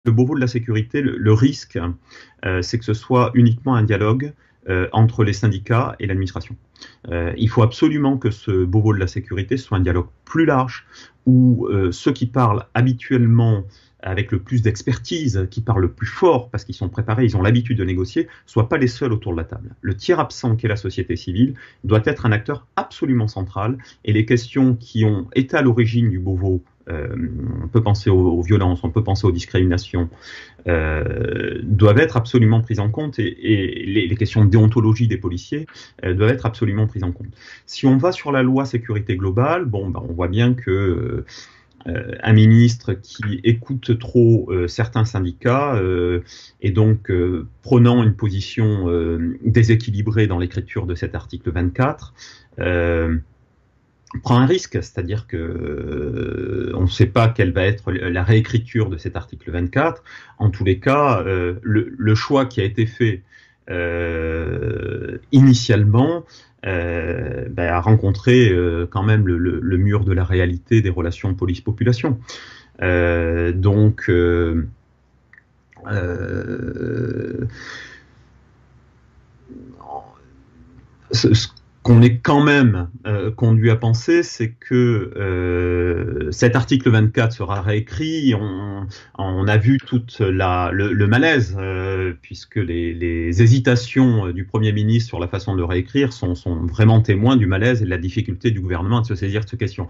Le Beauvau de la sécurité, le risque, c'est que ce soit uniquement un dialogue entre les syndicats et l'administration. Il faut absolument que ce Beauvau de la sécurité soit un dialogue plus large, où ceux qui parlent habituellement avec le plus d'expertise, qui parlent le plus fort parce qu'ils sont préparés, ils ont l'habitude de négocier, soient pas les seuls autour de la table. Le tiers absent qu'est la société civile doit être un acteur absolument central, et les questions qui ont été à l'origine du Beauvau, on peut penser aux violences, on peut penser aux discriminations, doivent être absolument prises en compte, et les questions de déontologie des policiers doivent être absolument prises en compte. Si on va sur la loi sécurité globale, on voit bien que un ministre qui écoute trop certains syndicats et donc prenant une position déséquilibrée dans l'écriture de cet article 24, prend un risque, c'est-à-dire que on ne sait pas quelle va être la réécriture de cet article 24. En tous les cas, le choix qui a été fait initialement a rencontré quand même le mur de la réalité des relations police-population. Ce qu'on est quand même conduit à penser, c'est que cet article 24 sera réécrit. On a vu tout le malaise, puisque les hésitations du Premier ministre sur la façon de le réécrire sont vraiment témoins du malaise et de la difficulté du gouvernement à se saisir de ces questions.